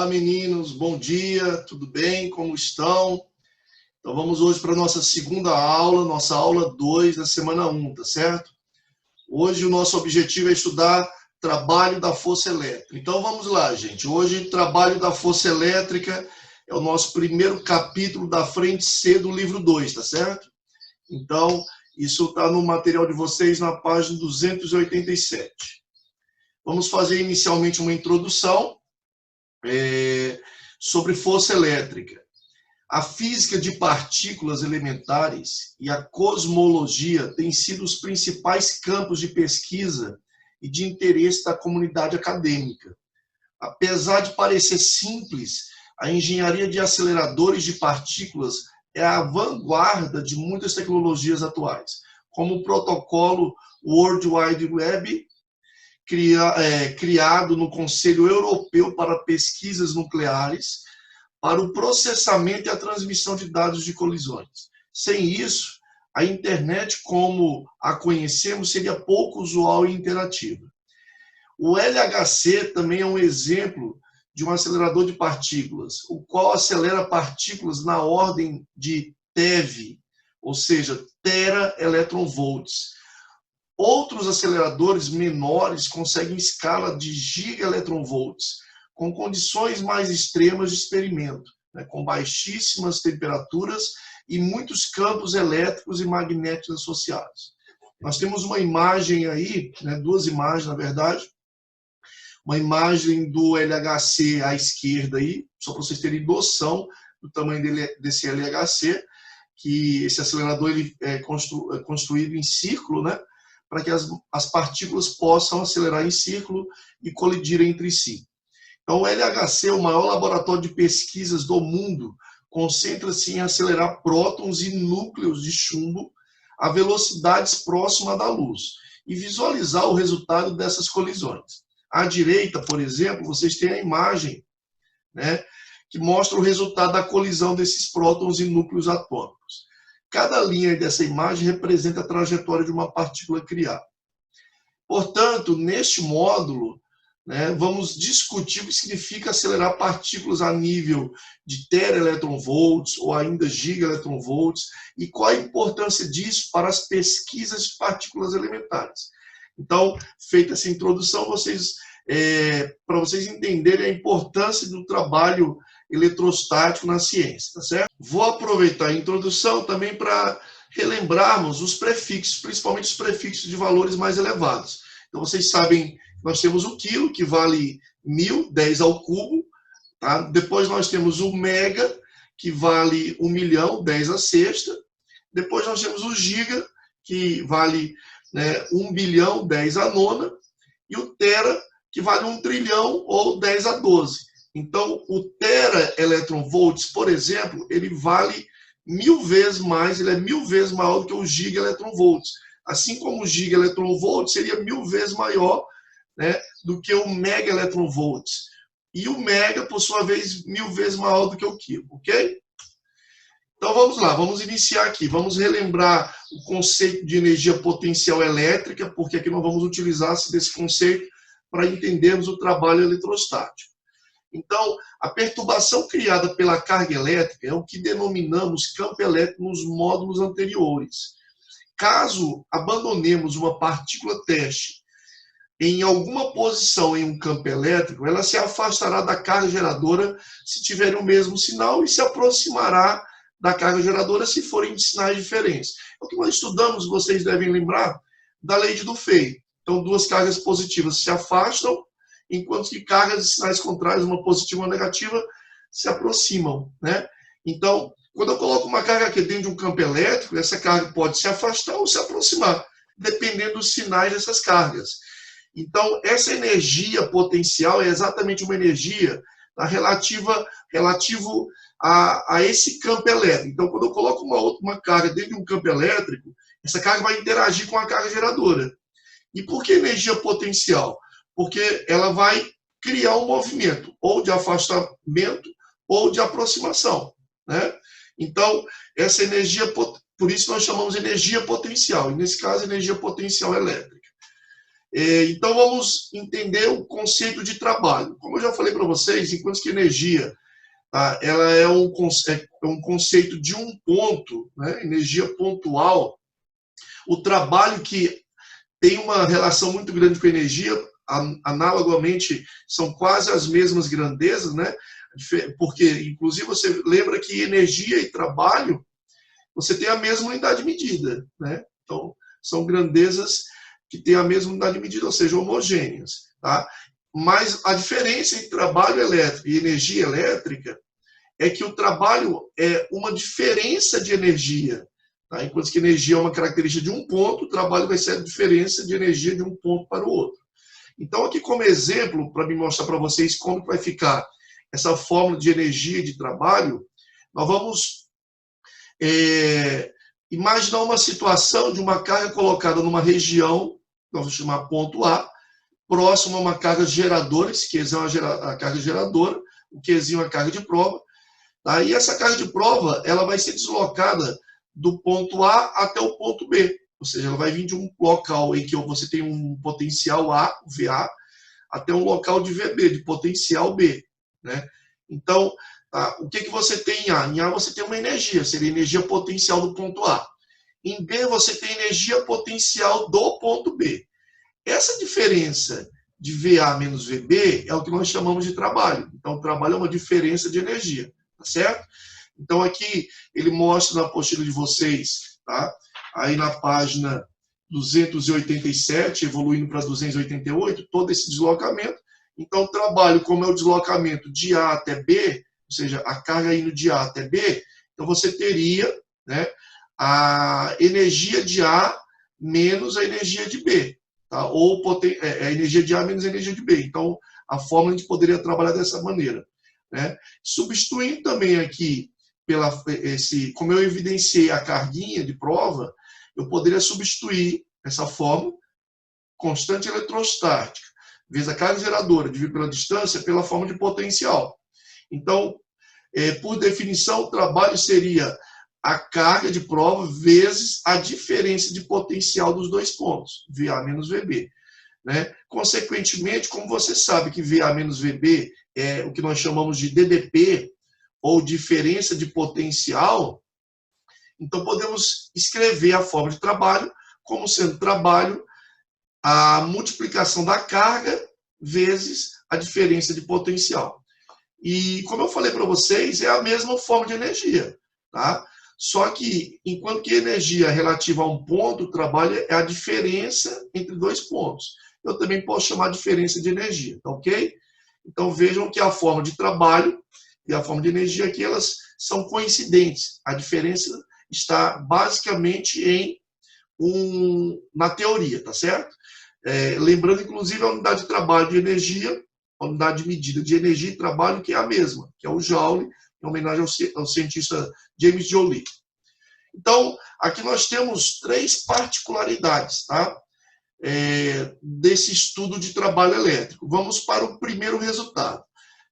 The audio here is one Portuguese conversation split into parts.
meninos, bom dia, tudo bem? Como estão? Então vamos hoje para a nossa segunda aula, nossa aula 2 da semana 1, tá certo? Hoje o nosso objetivo é estudar trabalho da força elétrica. Então vamos lá, gente. Hoje, trabalho da força elétrica é o nosso primeiro capítulo da frente C do livro 2, tá certo? Então, isso está no material de vocês na página 287. Vamos fazer inicialmente uma introdução sobre força elétrica. A física de partículas elementares e a cosmologia têm sido os principais campos de pesquisa e de interesse da comunidade acadêmica. Apesar de parecer simples, a engenharia de aceleradores de partículas é a vanguarda de muitas tecnologias atuais, como o protocolo World Wide Web, criado no Conselho Europeu para Pesquisas Nucleares, para o processamento e a transmissão de dados de colisões. Sem isso, a internet, como a conhecemos, seria pouco usual e interativa. O LHC também é um exemplo de um acelerador de partículas, o qual acelera partículas na ordem de TeV, ou seja, tera electronvolts. Outros aceleradores menores conseguem escala de gigaelectronvolts, com condições mais extremas de experimento, com baixíssimas temperaturas e muitos campos elétricos e magnéticos associados. Nós temos uma imagem aí, duas imagens, na verdade, uma imagem do LHC à esquerda aí, só para vocês terem noção do tamanho desse LHC, que esse acelerador ele é construído em círculo, para que as partículas possam acelerar em círculo e colidir entre si. Então, o LHC, o maior laboratório de pesquisas do mundo, concentra-se em acelerar prótons e núcleos de chumbo a velocidades próximas da luz e visualizar o resultado dessas colisões. À direita, por exemplo, vocês têm a imagem, que mostra o resultado da colisão desses prótons e núcleos atômicos. Cada linha dessa imagem representa a trajetória de uma partícula criada. Portanto, neste módulo, vamos discutir o que significa acelerar partículas a nível de tera-electronvolts ou ainda giga-electronvolts e qual a importância disso para as pesquisas de partículas elementares. Então, feita essa introdução, para vocês entenderem a importância do trabalho eletrostático na ciência, tá certo? Vou aproveitar a introdução também para relembrarmos os prefixos, principalmente os prefixos de valores mais elevados. Então, vocês sabem, nós temos o quilo, que vale 1000, 10 ao cubo, tá? Depois nós temos o mega, que vale 1 milhão, 10 à sexta. Depois nós temos o giga, que vale 1 bilhão, 10 à nona. E o tera, que vale 1 trilhão ou 10 a 12. Então, o tera-electronvolts, por exemplo, ele vale 1000 vezes mais, ele é 1000 vezes maior do que o giga-electronvolts. Assim como o giga-electronvolts seria 1000 vezes maior do que o mega-electronvolts. E o mega, por sua vez, 1000 vezes maior do que o quilo, ok? Então vamos lá, vamos iniciar aqui. Vamos relembrar o conceito de energia potencial elétrica, porque aqui nós vamos utilizar desse conceito para entendermos o trabalho eletrostático. Então, a perturbação criada pela carga elétrica é o que denominamos campo elétrico nos módulos anteriores. Caso abandonemos uma partícula teste em alguma posição em um campo elétrico, ela se afastará da carga geradora se tiver o mesmo sinal e se aproximará da carga geradora se forem de sinais diferentes. O que nós estudamos, vocês devem lembrar, da lei de Dufay. Então, duas cargas positivas se afastam, enquanto que cargas de sinais contrários, uma positiva e uma negativa, se aproximam. Então, quando eu coloco uma carga aqui dentro de um campo elétrico, essa carga pode se afastar ou se aproximar, dependendo dos sinais dessas cargas. Então, essa energia potencial é exatamente uma energia relativo a esse campo elétrico. Então, quando eu coloco uma carga dentro de um campo elétrico, essa carga vai interagir com a carga geradora. E por que energia potencial? Porque ela vai criar um movimento, ou de afastamento, ou de aproximação. Então, essa energia, por isso nós chamamos de energia potencial, e nesse caso, energia potencial elétrica. Então, vamos entender o conceito de trabalho. Como eu já falei para vocês, enquanto que energia, tá, ela é um conceito de um ponto, né, energia pontual, o trabalho que tem uma relação muito grande com a energia, analogamente, são quase as mesmas grandezas, né? Porque, inclusive, você lembra que energia e trabalho, você tem a mesma unidade de medida, né? Então, são grandezas que têm a mesma unidade de medida, ou seja, homogêneas, tá? Mas a diferença entre trabalho elétrico e energia elétrica é que o trabalho é uma diferença de energia, tá? Enquanto que energia é uma característica de um ponto, o trabalho vai ser a diferença de energia de um ponto para o outro. Então, aqui como exemplo, para me mostrar para vocês como vai ficar essa fórmula de energia e de trabalho, nós vamos imaginar uma situação de uma carga colocada numa região, nós vamos chamar ponto A, próximo a uma carga geradora, esse Q é a carga geradora, o Qzinho é a carga de prova, tá? E essa carga de prova ela vai ser deslocada do ponto A até o ponto B, ou seja, ela vai vir de um local em que você tem um potencial A, VA, até um local de VB, de potencial B, né? Então, tá, o que você tem em A? Em A você tem uma energia, seria energia potencial do ponto A. Em B você tem energia potencial do ponto B. Essa diferença de VA menos VB é o que nós chamamos de trabalho. Então, o trabalho é uma diferença de energia, tá certo? Então, aqui ele mostra na apostila de vocês, tá? Aí na página 287, evoluindo para 288, todo esse deslocamento. Então, o trabalho, como é o deslocamento de A até B, ou seja, a carga indo de A até B, então você teria, né, a energia de A menos a energia de B, tá? Ou a energia de A menos a energia de B. Então, a fórmula a gente poderia trabalhar dessa maneira, né? Substituindo também aqui, como eu evidenciei a carguinha de prova, eu poderia substituir essa fórmula, constante eletrostática, vezes a carga geradora, dividido pela distância, pela forma de potencial. Então, por definição, o trabalho seria a carga de prova vezes a diferença de potencial dos dois pontos, VA menos VB. Né? Consequentemente, como você sabe que VA menos VB é o que nós chamamos de DDP, ou diferença de potencial, então podemos escrever a forma de trabalho como sendo trabalho a multiplicação da carga vezes a diferença de potencial. E como eu falei para vocês, é a mesma forma de energia, tá? Só que, enquanto que energia relativa a um ponto, o trabalho é a diferença entre dois pontos. Eu também posso chamar de diferença de energia, tá ok? Então vejam que a forma de trabalho e a forma de energia aqui, elas são coincidentes. A diferença está basicamente na teoria, tá certo? Lembrando, inclusive, a unidade de trabalho de energia, a unidade de medida de energia e trabalho, que é a mesma, que é o Joule, em homenagem ao cientista James Joule. Então, aqui nós temos 3 particularidades, tá? Desse estudo de trabalho elétrico. Vamos para o primeiro resultado.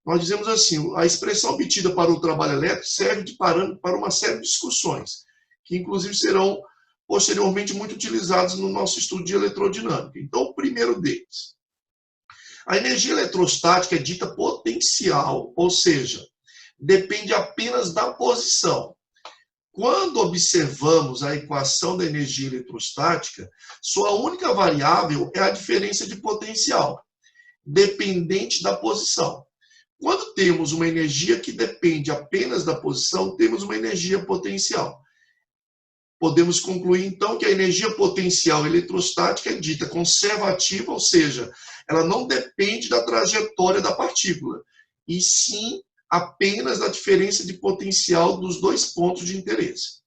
Nós dizemos assim, a expressão obtida para o trabalho elétrico serve de parâmetro para uma série de discussões, que inclusive serão posteriormente muito utilizados no nosso estudo de eletrodinâmica. Então, o primeiro deles. A energia eletrostática é dita potencial, ou seja, depende apenas da posição. Quando observamos a equação da energia eletrostática, sua única variável é a diferença de potencial, dependente da posição. Quando temos uma energia que depende apenas da posição, temos uma energia potencial. Podemos concluir, então, que a energia potencial eletrostática é dita conservativa, ou seja, ela não depende da trajetória da partícula, e sim apenas da diferença de potencial dos dois pontos de interesse.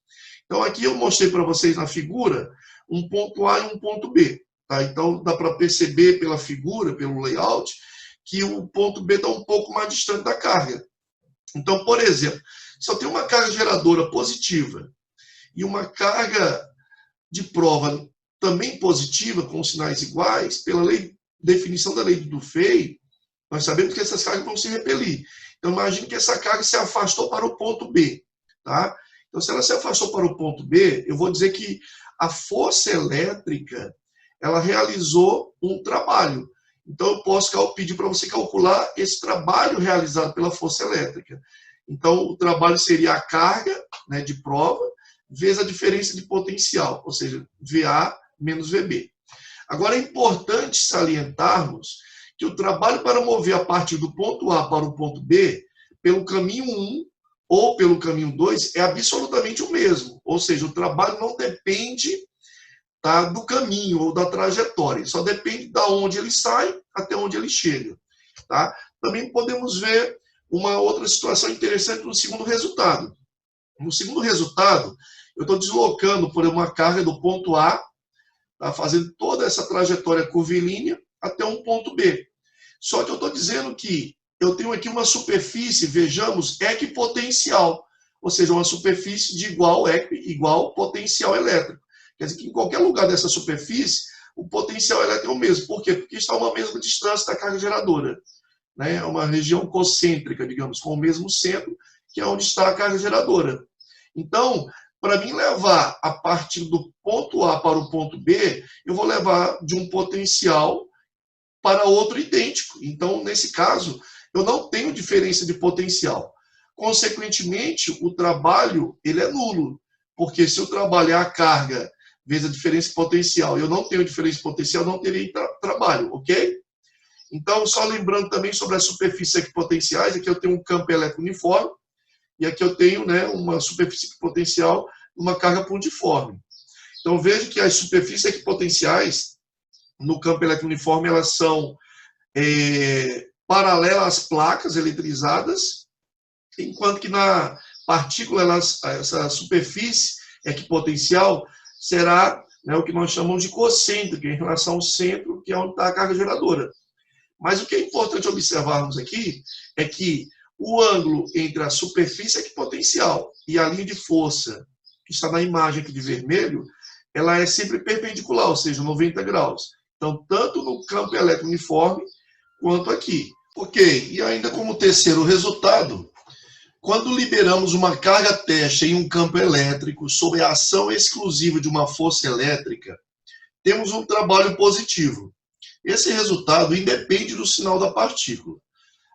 Então, aqui eu mostrei para vocês na figura um ponto A e um ponto B. Tá? Então, dá para perceber pela figura, pelo layout, que o ponto B está um pouco mais distante da carga. Então, por exemplo, se eu tenho uma carga geradora positiva e uma carga de prova também positiva, com sinais iguais, pela definição da lei do Dufay, nós sabemos que essas cargas vão se repelir. Então, imagine que essa carga se afastou para o ponto B. Tá? Então, se ela se afastou para o ponto B, eu vou dizer que a força elétrica ela realizou um trabalho. Então, eu posso pedir para você calcular esse trabalho realizado pela força elétrica. Então, o trabalho seria a carga, né, de prova, vezes a diferença de potencial, ou seja, VA menos VB. Agora, é importante salientarmos que o trabalho para mover a partir do ponto A para o ponto B, pelo caminho 1 ou pelo caminho 2, é absolutamente o mesmo. Ou seja, o trabalho não depende, tá, do caminho ou da trajetória, só depende de onde ele sai até onde ele chega. Tá? Também podemos ver uma outra situação interessante no segundo resultado. No segundo resultado, eu estou deslocando por uma carga do ponto A, tá, fazendo toda essa trajetória curvilínea até um ponto B. Só que eu estou dizendo que eu tenho aqui uma superfície, vejamos, equipotencial, ou seja, uma superfície de igual potencial elétrico. Quer dizer que em qualquer lugar dessa superfície, o potencial elétrico é o mesmo. Por quê? Porque está a uma mesma distância da carga geradora. Né? É uma região concêntrica, digamos, com o mesmo centro, que é onde está a carga geradora. Então, para mim levar a partir do ponto A para o ponto B, eu vou levar de um potencial para outro idêntico. Então, nesse caso, eu não tenho diferença de potencial. Consequentemente, o trabalho ele é nulo, porque se eu trabalhar a carga vezes a diferença de potencial e eu não tenho diferença de potencial, não terei trabalho, ok? Então, só lembrando também sobre as superfícies equipotenciais, aqui eu tenho um campo elétrico uniforme, e aqui eu tenho, né, uma superfície equipotencial, uma carga pontiforme. Então, veja que as superfícies equipotenciais no campo elétrico uniforme, elas são paralelas às placas eletrizadas, enquanto que na partícula, essa superfície equipotencial será, né, o que nós chamamos de concêntrica em relação ao centro, que é onde está a carga geradora. Mas o que é importante observarmos aqui é que o ângulo entre a superfície equipotencial e a linha de força, que está na imagem aqui de vermelho, ela é sempre perpendicular, ou seja, 90 graus. Então, tanto no campo elétrico uniforme, quanto aqui. Ok, e ainda como terceiro resultado, quando liberamos uma carga teste em um campo elétrico sob a ação exclusiva de uma força elétrica, temos um trabalho positivo. Esse resultado independe do sinal da partícula.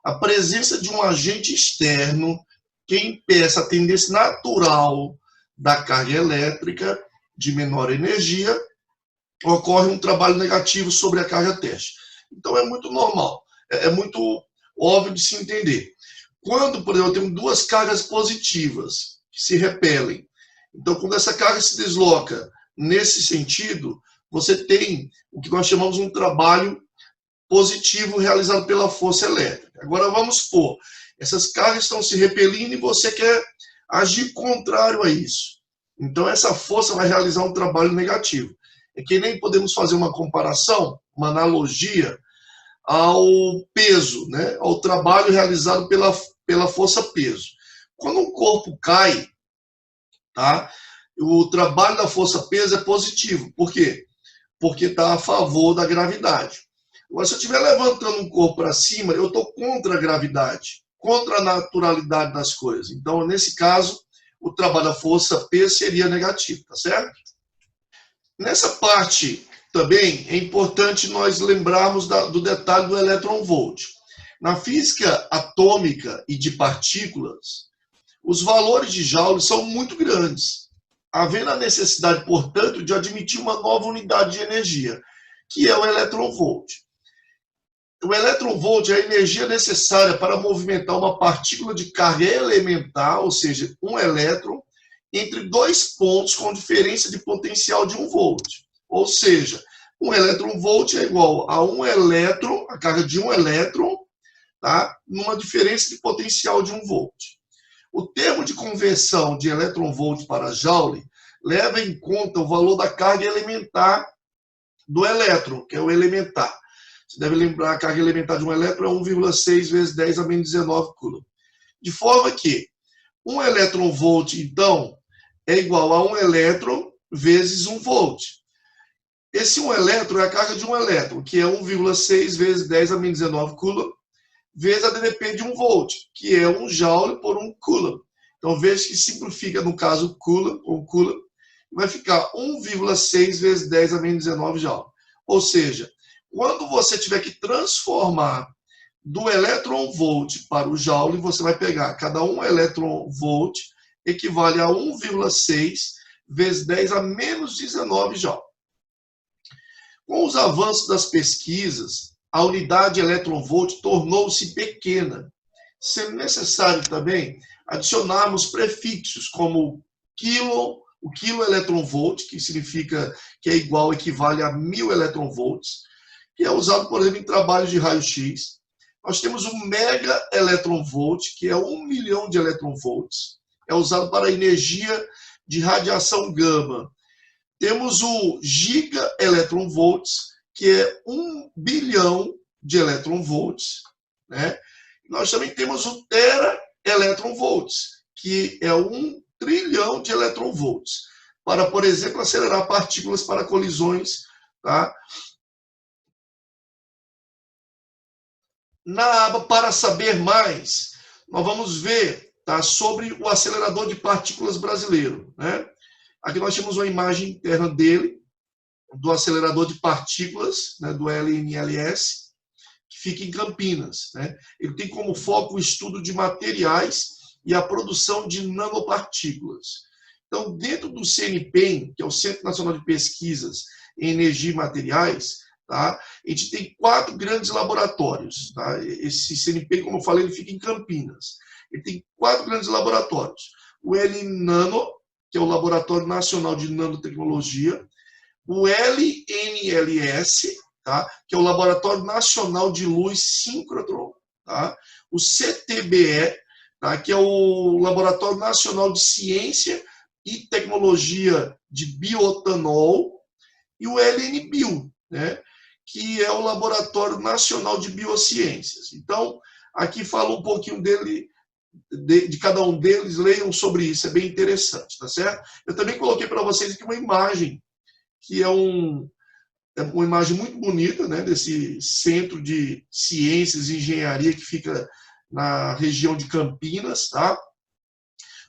A presença de um agente externo que impeça a tendência natural da carga elétrica de menor energia, ocorre um trabalho negativo sobre a carga teste. Então é muito normal, é muito óbvio de se entender. Quando, por exemplo, eu tenho duas cargas positivas que se repelem, então quando essa carga se desloca nesse sentido, você tem o que nós chamamos de um trabalho positivo realizado pela força elétrica. Agora vamos supor, essas cargas estão se repelindo e você quer agir contrário a isso. Então essa força vai realizar um trabalho negativo. É que nem podemos fazer uma comparação, uma analogia ao peso, né? Ao trabalho realizado pela força peso. Quando um corpo cai, tá? O trabalho da força peso é positivo. Por quê? Porque está a favor da gravidade. Mas se eu estiver levantando um corpo para cima, eu estou contra a gravidade, contra a naturalidade das coisas. Então, nesse caso, o trabalho da força peso seria negativo, tá certo? Nessa parte também é importante nós lembrarmos do detalhe do elétron-volt. Na física atômica e de partículas, os valores de Joule são muito grandes, havendo a necessidade, portanto, de admitir uma nova unidade de energia, que é o elétron-volt. O elétron-volt é a energia necessária para movimentar uma partícula de carga elementar, ou seja, um elétron, entre dois pontos com diferença de potencial de 1 volt. Ou seja, um elétron-volt é igual a um elétron, a carga de um elétron, tá? Numa diferença de potencial de 1 volt. O termo de conversão de elétron-volt para Joule leva em conta o valor da carga elementar do elétron, que é o elementar. Você deve lembrar, a carga elementar de um elétron é 1,6 vezes 10 a menos 19 coulomb. De forma que um elétron-volt, então, é igual a um elétron vezes 1 volt. Esse 1 elétron é a carga de um elétron, que é 1,6 vezes 10 a menos 19 coulomb, vezes a DDP de 1 volt, que é 1 joule por 1 coulomb. Então, veja que simplifica, no caso, coulomb, vai ficar 1,6 vezes 10 a menos 19 joule. Ou seja, quando você tiver que transformar do elétron-volt para o joule, você vai pegar cada 1 elétron-volt equivale a 1,6 vezes 10 a menos 19 joule. Com os avanços das pesquisas, a unidade elétron-volt tornou-se pequena, sendo necessário também adicionarmos prefixos como o quilo elétron-volt, que significa que é igual, equivale a 1000 elétron-volts, que é usado, por exemplo, em trabalhos de raio-x. Nós temos o mega elétron-volt, que é 1 milhão de elétron-volts, é usado para a energia de radiação gama. Temos o giga elétron-volts, que é 1 bilhão de elétron-volts, né? Nós também temos o tera elétron-volts, que é 1 trilhão de elétron-volts, para, por exemplo, acelerar partículas para colisões, tá? Na aba para saber mais, nós vamos ver, tá, sobre o acelerador de partículas brasileiro, né? Aqui nós temos uma imagem interna dele, do acelerador de partículas, né, do LNLS, que fica em Campinas, né? Ele tem como foco o estudo de materiais e a produção de nanopartículas. Então, dentro do CNPEM, que é o Centro Nacional de Pesquisas em Energia e Materiais, tá, a gente tem 4 grandes laboratórios. Tá? Esse CNPEM, como eu falei, ele fica em Campinas. Ele tem 4 grandes laboratórios. O LNano, que é o Laboratório Nacional de Nanotecnologia, o LNLS, tá? Que é o Laboratório Nacional de Luz Síncrotron, tá? O CTBE, tá? Que é o Laboratório Nacional de Ciência e Tecnologia de Bioetanol, e o LNBio, né? Que é o Laboratório Nacional de Biociências. Então, aqui fala um pouquinho dele, de cada um deles, leiam sobre isso, é bem interessante, tá certo? Eu também coloquei para vocês aqui uma imagem, que é uma imagem muito bonita, né, desse centro de ciências e engenharia que fica na região de Campinas, tá?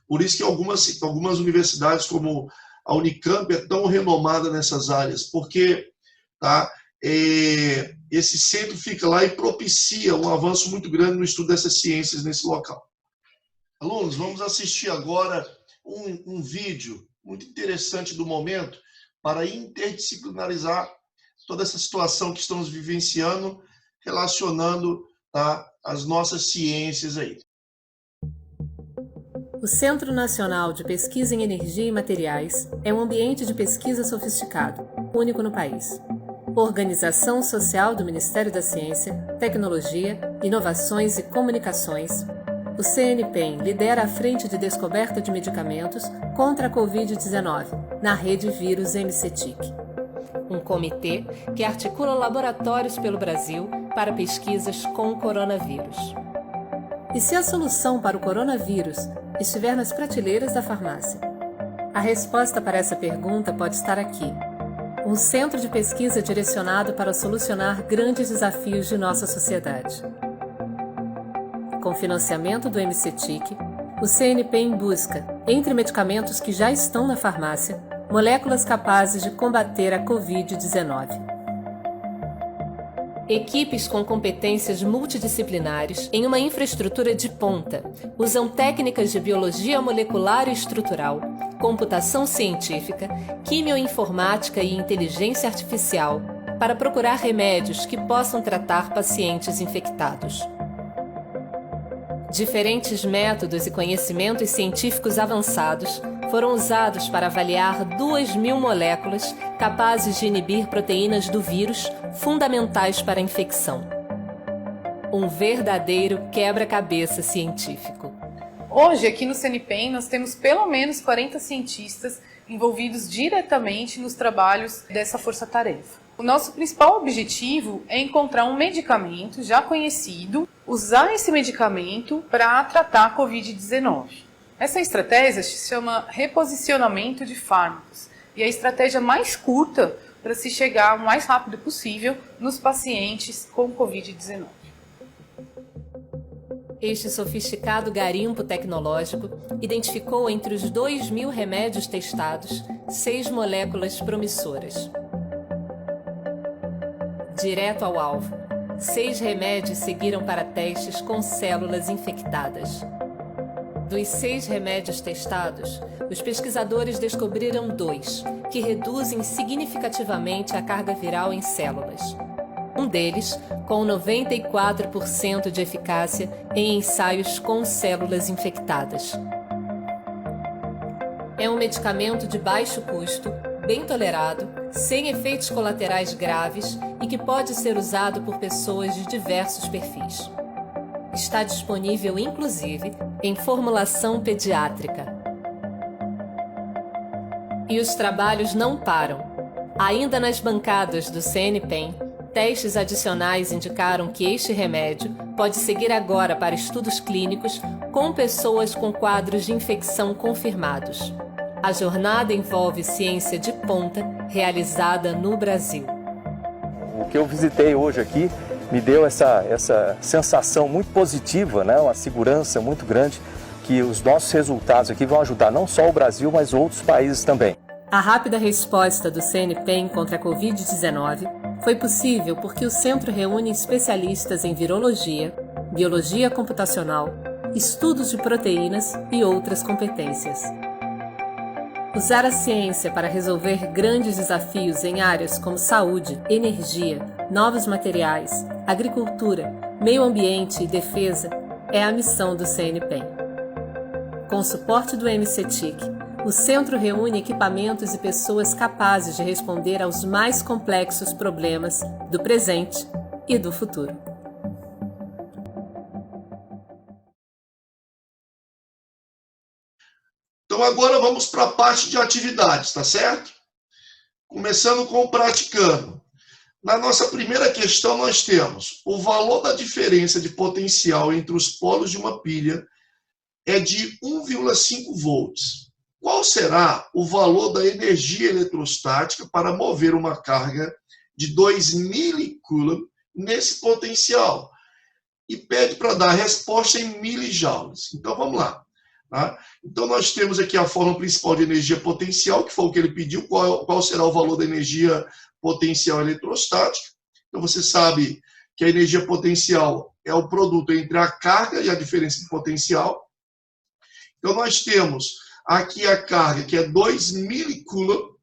Por isso que algumas universidades, como a Unicamp, é tão renomada nessas áreas, porque, tá, esse centro fica lá e propicia um avanço muito grande no estudo dessas ciências nesse local. Alunos, vamos assistir agora um vídeo muito interessante do momento para interdisciplinarizar toda essa situação que estamos vivenciando, relacionando, tá, as nossas ciências aí. O Centro Nacional de Pesquisa em Energia e Materiais é um ambiente de pesquisa sofisticado, único no país. Organização social do Ministério da Ciência, Tecnologia, Inovações e Comunicações, o CNPEM lidera a frente de descoberta de medicamentos contra a Covid-19 na rede Vírus MCTIC. Um comitê que articula laboratórios pelo Brasil para pesquisas com o coronavírus. E se a solução para o coronavírus estiver nas prateleiras da farmácia? A resposta para essa pergunta pode estar aqui. Um centro de pesquisa direcionado para solucionar grandes desafios de nossa sociedade. Com financiamento do MCTIC, o CNPEM busca, entre medicamentos que já estão na farmácia, moléculas capazes de combater a Covid-19. Equipes com competências multidisciplinares em uma infraestrutura de ponta usam técnicas de biologia molecular e estrutural, computação científica, quimioinformática e inteligência artificial para procurar remédios que possam tratar pacientes infectados. Diferentes métodos e conhecimentos científicos avançados foram usados para avaliar 2.000 moléculas capazes de inibir proteínas do vírus fundamentais para a infecção. Um verdadeiro quebra-cabeça científico. Hoje, aqui no CNPEM, nós temos pelo menos 40 cientistas envolvidos diretamente nos trabalhos dessa força-tarefa. O nosso principal objetivo é encontrar um medicamento já conhecido, usar esse medicamento para tratar a Covid-19. Essa estratégia se chama reposicionamento de fármacos e é a estratégia mais curta para se chegar o mais rápido possível nos pacientes com Covid-19. Este sofisticado garimpo tecnológico identificou entre os 2.000 remédios testados 6 moléculas promissoras. direto ao alvo. 6 remédios seguiram para testes com células infectadas. Dos 6 remédios testados, os pesquisadores descobriram 2, que reduzem significativamente a carga viral em células. Um deles, com 94% de eficácia em ensaios com células infectadas. É um medicamento de baixo custo, bem tolerado, sem efeitos colaterais graves e que pode ser usado por pessoas de diversos perfis. Está disponível, inclusive, em formulação pediátrica. E os trabalhos não param. Ainda nas bancadas do CNPEM, testes adicionais indicaram que este remédio pode seguir agora para estudos clínicos com pessoas com quadros de infecção confirmados. A jornada envolve ciência de ponta realizada no Brasil. O que eu visitei hoje aqui me deu essa sensação muito positiva, né? Uma segurança muito grande que os nossos resultados aqui vão ajudar não só o Brasil, mas outros países também. A rápida resposta do CNPEM contra a Covid-19 foi possível porque o centro reúne especialistas em virologia, biologia computacional, estudos de proteínas e outras competências. Usar a ciência para resolver grandes desafios em áreas como saúde, energia, novos materiais, agricultura, meio ambiente e defesa é a missão do CNPEM. Com o suporte do MCTIC, o centro reúne equipamentos e pessoas capazes de responder aos mais complexos problemas do presente e do futuro. Então agora vamos para a parte de atividades, tá certo? Começando com o praticando. Na nossa primeira questão nós temos o valor da diferença de potencial entre os polos de uma pilha é de 1,5 volts. Qual será o valor da energia eletrostática para mover uma carga de 2 milicoulomb nesse potencial? E pede para dar a resposta em milijoules. Então vamos lá. Tá? Então nós temos aqui a fórmula principal de energia potencial, que foi o que ele pediu, qual será o valor da energia potencial eletrostática. Então você sabe que a energia potencial é o produto entre a carga e a diferença de potencial. Então nós temos aqui a carga, que é 2 milicoulomb.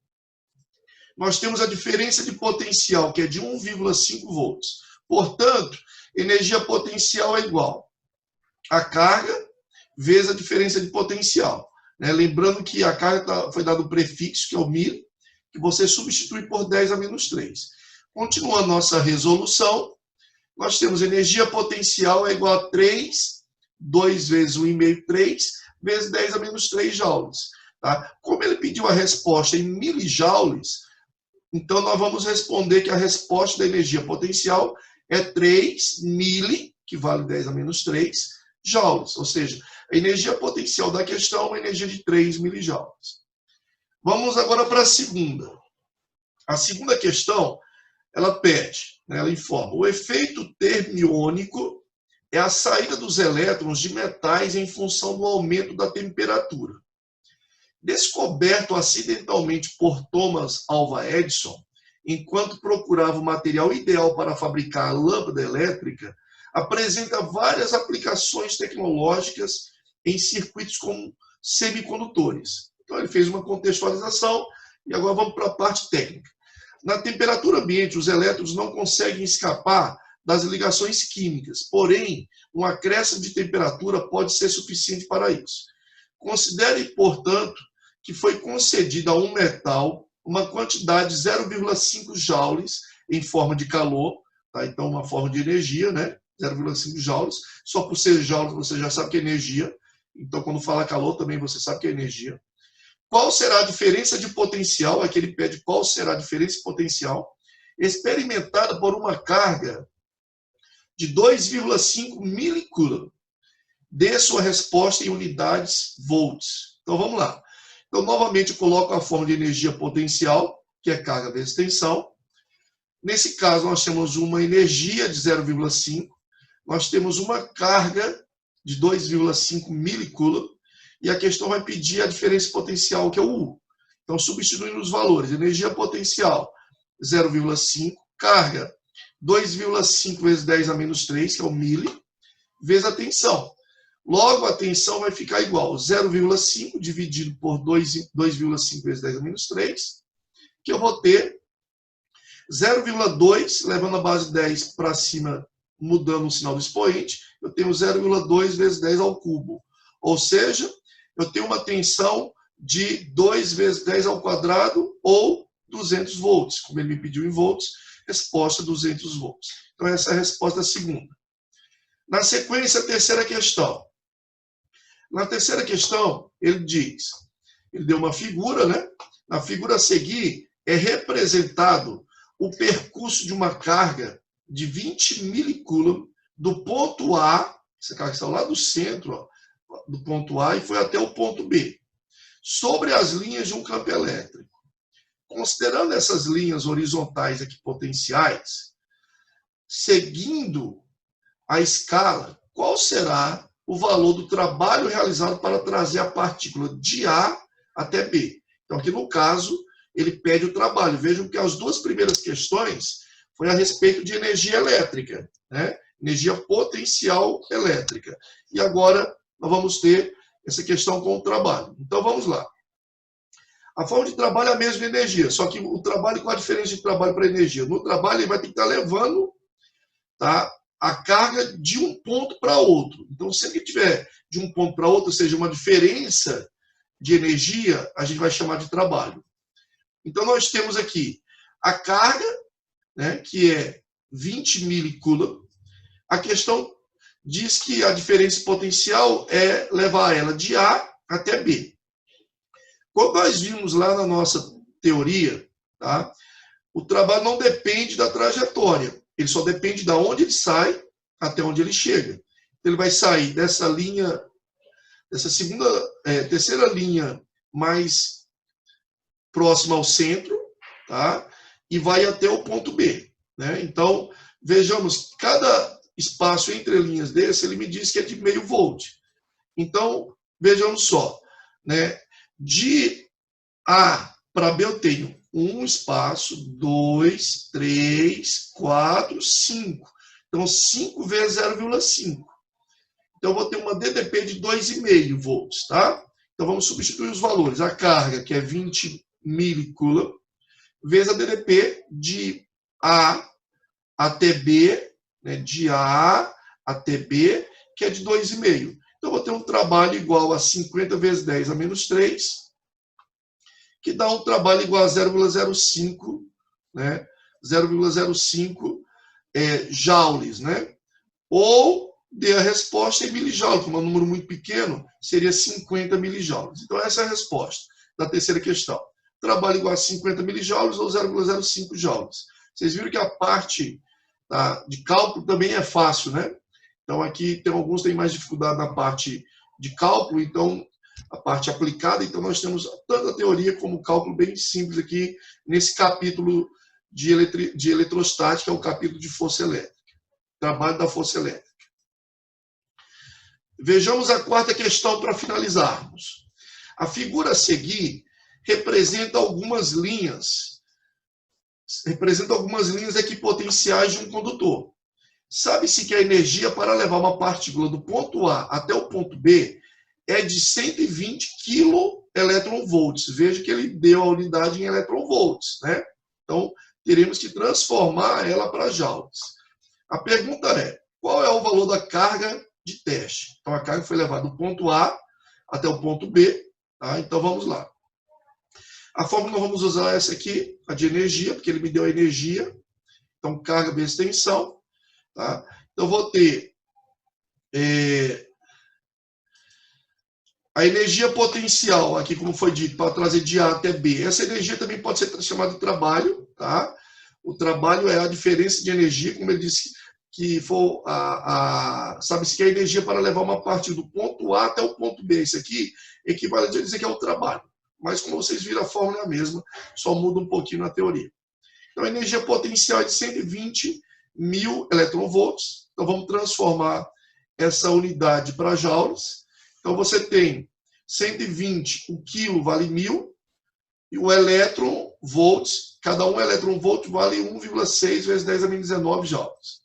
Nós temos a diferença de potencial, que é de 1,5 volts. Portanto, energia potencial é igual a carga vezes a diferença de potencial. Lembrando que a carga foi dado o prefixo, que é o mil, que você substitui por 10 a menos 3. Continuando nossa resolução, nós temos energia potencial é igual a 3, 2 vezes 1,5, 3, vezes 10 a menos 3 joules. Tá? Como ele pediu a resposta em milijoules, então nós vamos responder que a resposta da energia potencial é 3 mili, que vale 10 a menos 3, joules. Ou seja, a energia potencial da questão é uma energia de 3 milijoules. Vamos agora para a segunda. A segunda questão, ela pede, ela informa, o efeito termiônico é a saída dos elétrons de metais em função do aumento da temperatura. Descoberto acidentalmente por Thomas Alva Edison, enquanto procurava o material ideal para fabricar a lâmpada elétrica, apresenta várias aplicações tecnológicas em circuitos como semicondutores. Então ele fez uma contextualização e agora vamos para a parte técnica. Na temperatura ambiente, os elétrons não conseguem escapar das ligações químicas, porém, um acréscimo de temperatura pode ser suficiente para isso. Considere, portanto, que foi concedida a um metal uma quantidade de 0,5 joules em forma de calor, tá? Então uma forma de energia, 0,5 joules. Só por ser joules você já sabe que é energia. Então quando fala calor também você sabe que é energia. Qual será a diferença de potencial? Aqui ele pede qual será a diferença de potencial experimentada por uma carga de 2,5 milicoulomb. Dê sua resposta em unidades volts. Então vamos lá. Então novamente eu coloco a forma de energia potencial, que é carga vezes tensão. Nesse caso nós temos uma energia de 0,5, nós temos uma carga de 2,5 milicoulomb, e a questão vai pedir a diferença potencial, que é o U. Então, substituindo os valores, energia potencial 0,5, carga 2,5 vezes 10 a menos 3, que é o mili, vezes a tensão. Logo, a tensão vai ficar igual a 0,5 dividido por 2,5 vezes 10 a menos 3, que eu vou ter 0,2, levando a base 10 para cima, mudando o sinal do expoente, eu tenho 0,2 vezes 10 ao cubo. Ou seja, eu tenho uma tensão de 2 vezes 10 ao quadrado ou 200 volts. Como ele me pediu em volts, resposta 200 volts. Então, essa é a resposta segunda. Na sequência, a terceira questão. Na terceira questão, ele diz, ele deu uma figura, né? Na figura a seguir, é representado o percurso de uma carga de 20 milicoulomb do ponto A, essa carga está lá do centro, ó, do ponto A, e foi até o ponto B, sobre as linhas de um campo elétrico. Considerando essas linhas horizontais equipotenciais, seguindo a escala, qual será o valor do trabalho realizado para trazer a partícula de A até B? Então, aqui no caso, ele pede o trabalho. Vejam que as duas primeiras questões foi a respeito de energia elétrica, né? Energia potencial elétrica. E agora nós vamos ter essa questão com o trabalho. Então, vamos lá. A forma de trabalho é a mesma energia, só que o trabalho, qual a diferença de trabalho para energia? No trabalho, ele vai ter que estar levando, tá, a carga de um ponto para outro. Então, sempre que tiver de um ponto para outro, ou seja, uma diferença de energia, a gente vai chamar de trabalho. Então, nós temos aqui a carga, né, que é 20 milicoulomb. A questão diz que a diferença potencial é levar ela de A até B. Como nós vimos lá na nossa teoria, tá, o trabalho não depende da trajetória. Ele só depende de onde ele sai até onde ele chega. Ele vai sair dessa linha, dessa terceira linha mais próxima ao centro, tá? E vai até o ponto B, né? Então, vejamos, cada espaço entre linhas desse, ele me diz que é de meio volt. Então, vejamos só, né? De A para B eu tenho um espaço, 2, 3, 4, 5. Então, 5 vezes 0,5. Então, eu vou ter uma DDP de 2,5 volts, tá? Então, vamos substituir os valores. A carga, que é 20 milicoulomb, vezes a DDP de A até B, né, de A até B, que é de 2,5. Então, eu vou ter um trabalho igual a 50 vezes 10 a menos 3, que dá um trabalho igual a 0,05, né? 0,05 joules, né? Ou dê a resposta em milijoules, como é um número muito pequeno, seria 50 milijoules. Então, essa é a resposta da terceira questão. Trabalho igual a 50 milijoules ou 0,05 joules. Vocês viram que a parte, tá, de cálculo também é fácil, né? Então, aqui tem alguns que têm mais dificuldade na parte de cálculo, então, a parte aplicada. Então, nós temos tanto a teoria como o cálculo bem simples aqui nesse capítulo de eletrostática, é o capítulo de força elétrica. Trabalho da força elétrica. Vejamos a quarta questão para finalizarmos. A figura a seguir representa algumas linhas equipotenciais de um condutor. Sabe-se que a energia para levar uma partícula do ponto A até o ponto B é de 120 keV. Veja que ele deu a unidade em eletronvolts, né? Então, teremos que transformar ela para joules. A pergunta é, qual é o valor da carga de teste? Então, a carga foi levada do ponto A até o ponto B, tá? Então, vamos lá. A fórmula nós vamos usar essa aqui, a de energia, porque ele me deu a energia. Então, carga vezes tensão, tá? Então, vou ter a energia potencial, aqui como foi dito, para trazer de A até B. Essa energia também pode ser chamada de trabalho, tá? O trabalho é a diferença de energia, como ele disse, que for sabe-se que a energia para levar uma parte do ponto A até o ponto B. Isso aqui equivale a dizer que é o trabalho. Mas como vocês viram, a fórmula é a mesma, só muda um pouquinho na teoria. Então, a energia potencial é de 120 mil eletronvolts. Então, vamos transformar essa unidade para joules. Então, você tem 120, o quilo vale 1000, E o elétron volts, cada um elétron volt vale 1,6 vezes 10 a menos 19 joules.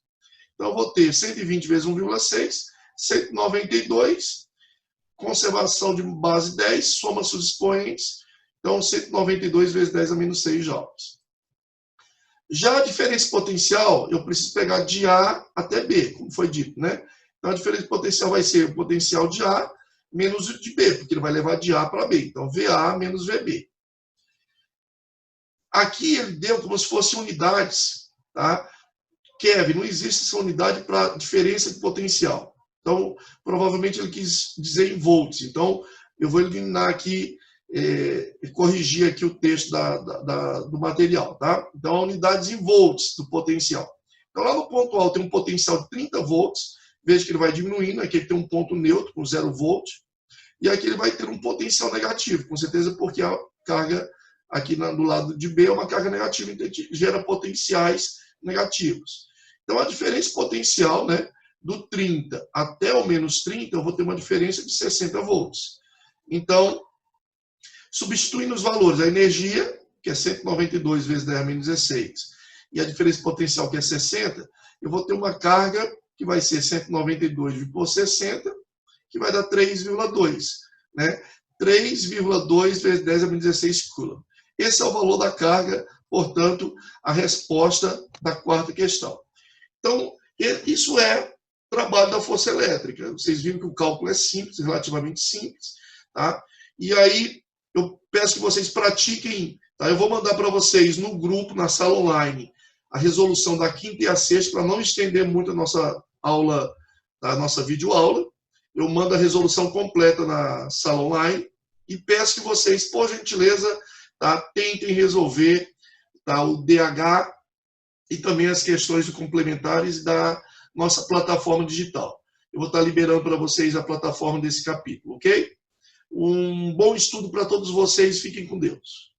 Então, eu vou ter 120 vezes 1,6, 192, conservação de base 10, soma seus expoentes, então 192 vezes 10 a menos 6 joules. Já a diferença potencial, eu preciso pegar de A até B, como foi dito, né? Então, a diferença potencial vai ser o potencial de A menos o de B, porque ele vai levar de A para B. Então, VA menos VB. Aqui ele deu como se fossem unidades, tá? Kevin, não existe essa unidade para diferença de potencial. Então, provavelmente ele quis dizer em volts. Então, eu vou eliminar aqui, corrigir aqui o texto do material, tá? Então, unidades em volts do potencial. Então, lá no ponto A tem um potencial de 30 volts. Veja que ele vai diminuindo. Aqui ele tem um ponto neutro com 0 volt. E aqui ele vai ter um potencial negativo, com certeza, porque a carga aqui do lado de B é uma carga negativa, então gera potenciais negativos. Então, a diferença potencial, né, do 30 até o menos 30, eu vou ter uma diferença de 60 volts. Então, substituindo os valores, a energia, que é 192 vezes 10 a menos 16, e a diferença potencial, que é 60, eu vou ter uma carga que vai ser 192 por 60, que vai dar 3,2, né? 3,2 vezes 10 a menos 16 coulomb. Esse é o valor da carga, portanto, a resposta da quarta questão. Então, isso é trabalho da força elétrica. Vocês viram que o cálculo é simples, relativamente simples, tá? E aí, eu peço que vocês pratiquem, tá? Eu vou mandar para vocês no grupo, na sala online, a resolução da quinta e a sexta, para não estender muito a nossa aula, a nossa videoaula. Eu mando a resolução completa na sala online e peço que vocês, por gentileza, tá, tentem resolver, tá, o DH e também as questões complementares da nossa plataforma digital. Eu vou estar liberando para vocês a plataforma desse capítulo, ok? Um bom estudo para todos vocês. Fiquem com Deus.